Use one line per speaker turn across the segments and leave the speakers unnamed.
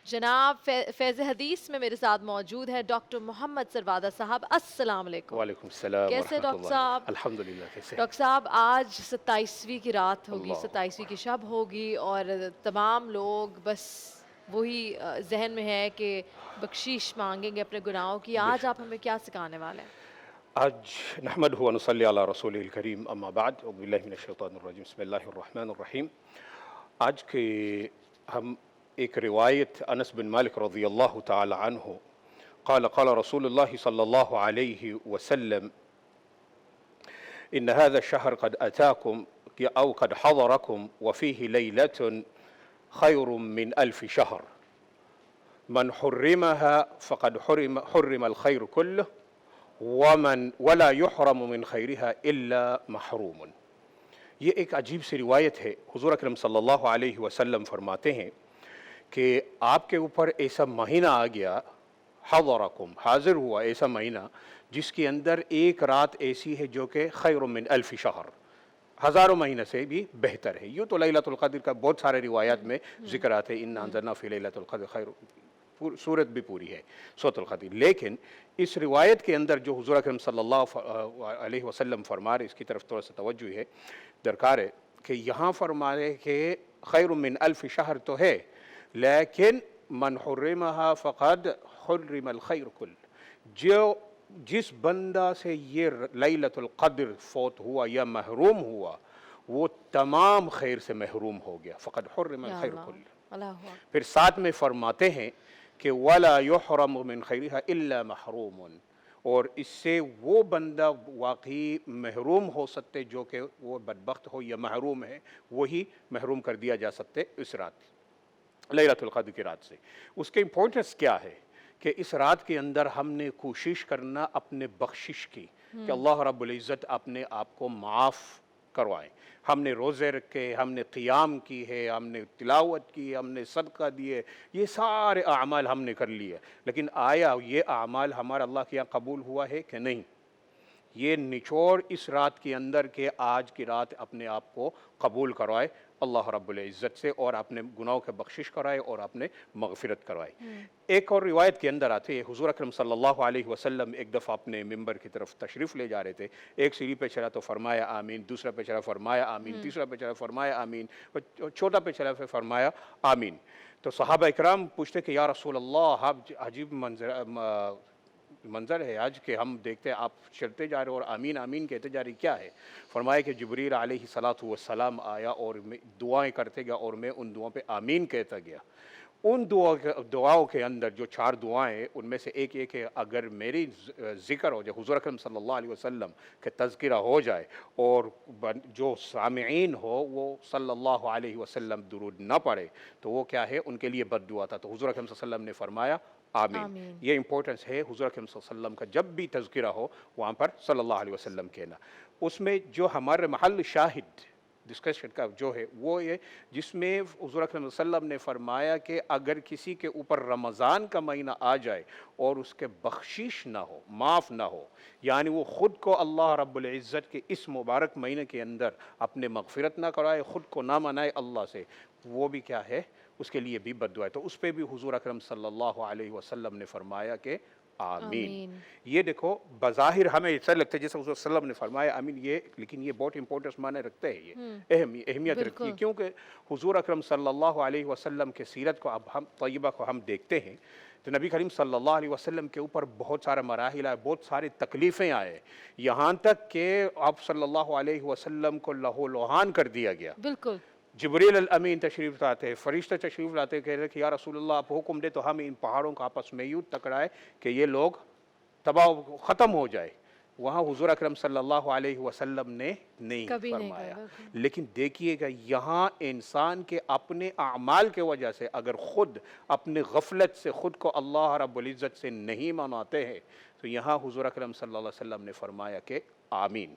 जनाब फैज़ हदीस में मेरे साथ मौजूद है डॉक्टर मोहम्मद सरवादा साहब। अस्सलाम वालेकुम।
वालेकुम सलाम
कैसे डॉक्टर
वरहमतुल्लाह।
साहब?
अल्हम्दुलिल्लाह। कैसे?
डॉक्टर साहब आज 27वीं की रात होगी,
अल्लाह
27वीं
अकबर।
की शब होगी और तमाम लोग बस वही जहन में है कि बख्शीश मांगेंगे अपने गुनाहों की। आज आप हमें क्या सिखाने वाले हैं?
आज नहमदुहु व नुसल्ली अला रसूलिल करीम अम्मा बाद औज़ु बिल्लाहि मिनश शैतानिर रजीम बिस्मिल्लाहिर रहमानिर रहीम। आज के हम एक रिवायत अनस बिन मालिक रज़ियल्लाहु तआला अन्हु क़ाल क़ाल रसूलुल्लाह सल्लल्लाहु अलैहि वसल्लम इन्न हाज़ा अश-शहर क़द अताकुम औ क़द हज़रकुम व फ़ीहि लैलतुन ख़ैरुम मिन अल्फ़ि शहर मन हुर्रिमहा फ़क़द हुर्रिमल ख़ैरु कुल्लुहु वमन वला युहरमु मिन खैरिहा इल्ला महरूमुन। ये एक अजीब सी रिवायत है। हुज़ूर अकरम सल्लल्लाहु अलैहि वसल्लम फरमाते हैं कि आपके ऊपर ऐसा महीना आ गया, हज़रकुम हाज़िर हुआ ऐसा महीना जिसके अंदर एक रात ऐसी है जो कि खैरुम मिन अल्फ़ि शहर, हज़ारों महीने से भी बेहतर है। यूँ तो लैलतुल क़द्र का बहुत सारे रिवायात में ज़िक्र आते हैं, इन्ना अंज़लना फ़ी लैलतुल क़द्र खैर, सूरत भी पूरी है सूरतुल क़द्र। लेकिन इस रिवायत के अंदर जो हुज़ूर अकरम सल्लल्लाहु अलैहि वसल्लम फरमा रहे, इसकी तरफ थोड़ा सा तवज्जो है दरकार है कि यहाँ फरमा रहे कि खैरुम मिन अल्फ़ि शहर तो है, लेकिन मन हुर्रिमहा फ़क़द हुर्रिमल खैरु कुल्लुहु, जो जिस बंदा से ये लैलतुल क़द्र फौत हुआ या महरूम हुआ वो तमाम खैर से महरूम हो गया। फ़क़द हुर्रिमल खैरु कुल्लुहु। फिर साथ में फरमाते हैं कि वला युहरमु मिन खैरिहा इल्ला महरूमुन, और इससे वो बंदा वाकई महरूम हो सकते जो कि वो बदबख्त हो या महरूम है, वही महरूम कर दिया जा सकते इस रात लैलतुल क़द्र की रात से। उसके इम्पोर्टेंस क्या है कि इस रात के अंदर हमने कोशिश करना अपने बख्शिश की कि अल्लाह रब्बुल इज़्ज़त अपने आप को माफ़ करवाएं। हमने रोज़े रखे, हमने क़ियाम की है, हमने तिलावत की, हमने सदका दिए, ये सारे आमाल हमने कर लिए, लेकिन आया ये आमाल हमारा अल्लाह के यहाँ कबूल हुआ है कि नहीं? ये निचोड़ इस रात के अंदर के आज की रात अपने आप को कबूल करवाए अल्लाह रब्बुल इज़्ज़त से, और अपने गुनाहों के बख्शिश कराए और अपने मग़फ़िरत करवाए। एक और रिवायत के अंदर आते हैं हुज़ूर अकरम सल्लल्लाहु अलैहि वसल्लम एक दफ़ा अपने मिंबर की तरफ तशरीफ़ ले जा रहे थे। एक सीढ़ी पे चढ़ा तो फरमाया आमीन, दूसरा पे चढ़ा फरमाया आमीन, तीसरा पे चढ़ा फरमाया आमीन, और चौथा पे चढ़ा फरमाया आमीन। तो सहाबा इकराम पूछते कि या रसूल अल्लाह, आप अजीब मंज़र है आज कि हम देखते हैं आप चलते जा रहे हो और आमीन आमीन कहते जा रही, क्या है? फरमाया कि जिब्रील अलैहिस्सलातु वस्सलाम आया और मैं दुआएं करते गया और मैं उन दुआओं पे आमीन कहता गया। उन दुआओं के अंदर जो 4 दुआएं, उनमें से एक एक है, अगर मेरी ज़िक्र हो जाए, हुज़ूर अकरम सल्लल्लाहु अलैहि वसल्लम के तज़किरा हो जाए और जो सामिईन हो वो सल्लल्लाहु अलैहि वसल्लम दुरूद न पढ़े तो वो क्या है, उनके लिए बद्दुआ था। तो हुज़ूर अकरम सल्लल्लाहु अलैहि वसल्लम ने फरमाया आमीन। ये इंपॉर्टेंस है, हुज़ूर अकरम सल्लल्लाहु अलैहि वसल्लम का जब भी तज़किरा हो वहाँ पर सल्लल्लाहु अलैहि वसल्लम कहना। उसमें जो हमारे महल शाहिद डिस्कशन का जो है वो ये, जिसमें हुज़ूर अकरम सल्लल्लाहु अलैहि वसल्लम ने फरमाया कि अगर किसी के ऊपर रमज़ान का महीना आ जाए और उसके बख्शिश ना हो, माफ़ ना हो, यानी वो ख़ुद को अल्लाह रब्बुल इज़्ज़त के इस मुबारक महीने के अंदर अपने मग़फ़िरत ना कराए, ख़ुद को ना मनाए अल्लाह से, वो भी क्या है, उसके लिए भी बद्दुआ है। तो उस पर भी हुज़ूर अकरम सल्लल्लाहु अलैहि वसल्लम ने फरमाया कि आमीन। ये देखो बज़ाहिर हमें ऐसा लगता है जैसे हुज़ूर सल्लल्लाहु अलैहि वसल्लम ने फरमाया आमीन, ये, लेकिन ये बहुत इंपॉर्टेंस माने रखते हैं, ये अहमियत रखती है, क्योंकि हुज़ूर अकरम सल्लल्लाहु अलैहि वसल्लम के सीरत को अब हम तय्यबा को हम देखते हैं तो नबी करीम सल्लल्लाहु अलैहि वसल्लम के ऊपर बहुत सारा मराहिल आए, बहुत सारी तकलीफ़ें आए, यहाँ तक कि आप सल्लल्लाहु अलैहि वसल्लम को लहू लुहान कर दिया गया।
बिल्कुल।
जिब्रील अल अमीन तशरीफ़ लाते हैं, फ़रिश्ते तशरीफ़ लाते, कह रहे कि या रसूलल्लाह आप हुक्म दे तो हम इन पहाड़ों को आपस में यूँ टकराए कि ये लोग तबाह ख़त्म हो जाए। वहाँ हुज़ूर अकरम सल्लल्लाहु अलैहि वसल्लम ने नहीं फरमाया। लेकिन देखिएगा यहाँ इंसान के अपने अमाल के वजह से अगर ख़ुद अपने गफलत से ख़ुद को अल्लाह रब्बुल इज़्ज़त से नहीं मनाते हैं तो यहाँ हुज़ूर अकरम सल्लल्लाहु अलैहि वसल्लम ने फरमाया कि आमीन।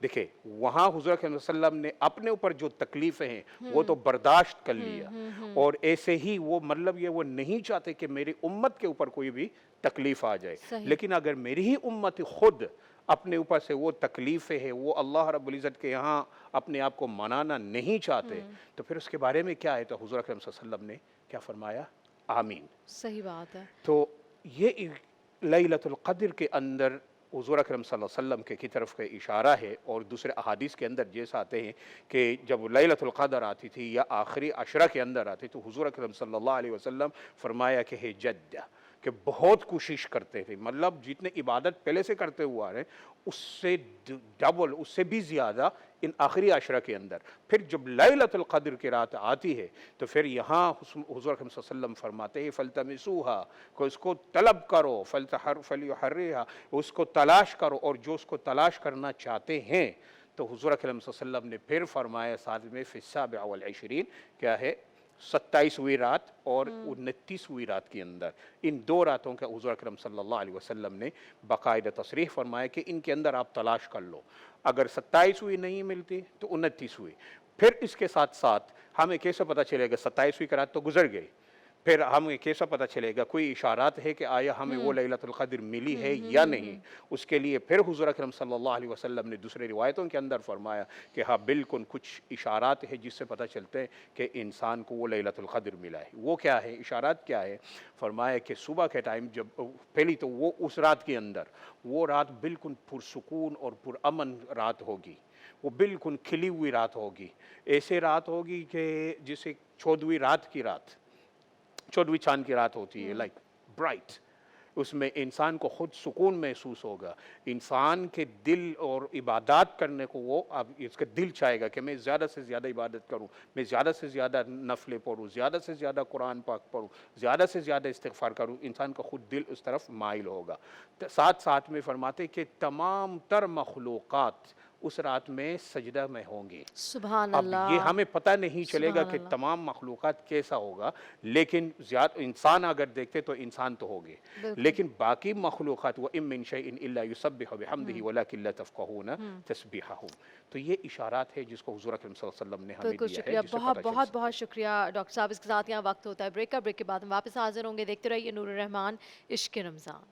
देखिए वहाँ हुज़ूर अकरम सल्लल्लाहु अलैहि वसल्लम ने अपने ऊपर जो तकलीफ़ें हैं वो तो बर्दाश्त कर लिया, और ऐसे ही वो मतलब ये वो नहीं चाहते कि मेरी उम्मत के ऊपर कोई भी तकलीफ़ आ जाए, लेकिन अगर मेरी ही उम्मत खुद اپنے اوپر سے وہ تکلیفیں ہیں، وہ اللہ رب العزت کے یہاں اپنے آپ کو منانا نہیں چاہتے، تو پھر اس کے بارے میں کیا ہے؟ تو حضور اکرم صلی اللہ علیہ وسلم نے کیا فرمایا؟ آمین۔
صحیح بات ہے۔
تو یہ لیلۃ القدر کے اندر حضور اکرم صلی اللہ علیہ وسلم کی طرف کا اشارہ ہے، اور دوسرے احادیث کے اندر جیسا آتے ہیں کہ جب لیلۃ القدر آتی تھی یا آخری عشرہ کے اندر آتی تو حضور اکرم صلی اللہ علیہ وسلم فرمایا کہ ہے جد، کہ بہت کوشش کرتے تھے، مطلب جتنے عبادت پہلے سے کرتے ہوئے آ رہے ہیں اس سے ڈبل، اس سے بھی زیادہ ان آخری عشرہ کے اندر۔ پھر جب لیلۃ القدر کی رات آتی ہے تو پھر یہاں حضور اکرم صلی اللہ علیہ وسلم فرماتے ہیں فَلْتَمِسُوهَا، کہ اس کو طلب کرو، فَلْيُحَرِّهَا، اس کو تلاش کرو، اور جو اس کو تلاش کرنا چاہتے ہیں تو حضور اکرم صلی اللہ علیہ وسلم نے پھر فرمایا ساتھ میں فی السابع والعشرین، کیا ہے؟ 27ویں رات اور 29ویں رات کے اندر، ان دو راتوں کا حضور اکرم صلی اللہ علیہ وسلم نے باقاعدہ تصریح فرمایا کہ ان کے اندر آپ تلاش کر لو، اگر 27ویں نہیں ملتی تو 29ویں۔ پھر اس کے ساتھ ساتھ ہمیں کیسے پتہ چلے گا 27ویں کی رات تو گزر گئی، پھر ہمیں کیسا پتہ چلے گا؟ کوئی اشارات ہے کہ آیا ہمیں وہ لیلۃ القدر ملی ہے یا نہیں؟ اس کے لیے پھر حضور اکرم صلی اللہ علیہ وسلم نے دوسرے روایتوں کے اندر فرمایا کہ ہاں بالکل کچھ اشارات ہیں جس سے پتہ چلتے ہیں کہ انسان کو وہ لیلۃ القدر ملا ہے۔ وہ کیا ہے؟ اشارات کیا ہے؟ فرمایا کہ صبح کے ٹائم جب پہلی تو وہ اس رات کے اندر وہ رات بالکل پرسکون اور پرامن رات ہوگی، وہ بالکل کھلی ہوئی رات ہوگی، ایسے رات ہوگی کہ جسے 14ویں رات کی رات، 14ویں چاند کی رات ہوتی ہے، لائک برائٹ، اس میں انسان کو خود سکون محسوس ہوگا، انسان کے دل اور عبادات کرنے کو وہ اب اس کا دل چاہے گا کہ میں زیادہ سے زیادہ عبادت کروں، میں زیادہ سے زیادہ نفلیں پڑھوں، زیادہ سے زیادہ قرآن پاک پڑھوں، زیادہ سے زیادہ استغفار کروں، انسان کا خود دل اس طرف مائل ہوگا۔ ساتھ ساتھ میں فرماتے کہ تمام تر مخلوقات اس رات میں سجدہ میں ہوں گے۔
سبحان
اب
اللہ،
یہ ہمیں پتہ نہیں چلے گا
سبحان
کہ
اللہ۔
تمام مخلوقات کیسا ہوگا، لیکن انسان اگر دیکھتے تو انسان تو ہوگے، لیکن باقی مخلوقات وَإِن مِّن شَيْءٍ إِلَّا يُسَبِّحُ بِحَمْدِهِ وَلَٰكِن لَّا تَفْقَهُونَ تَسْبِيحَهُم۔ تو یہ اشارات ہے جس کو حضور اکرم صلی اللہ علیہ وسلم نے ہمیں
بالکل
دیا ہے،
شکریہ،
جس سے
بہت
پتہ چل
بہت
سکتا
بہت شکریہ ڈاکٹر صاحب۔ اس کے ساتھ یہاں وقت ہوتا ہے بریک کا، بریک کے بعد ہم واپس حاضر ہوں گے۔ دیکھتے رہیے نور الرحمان عشق رمضان۔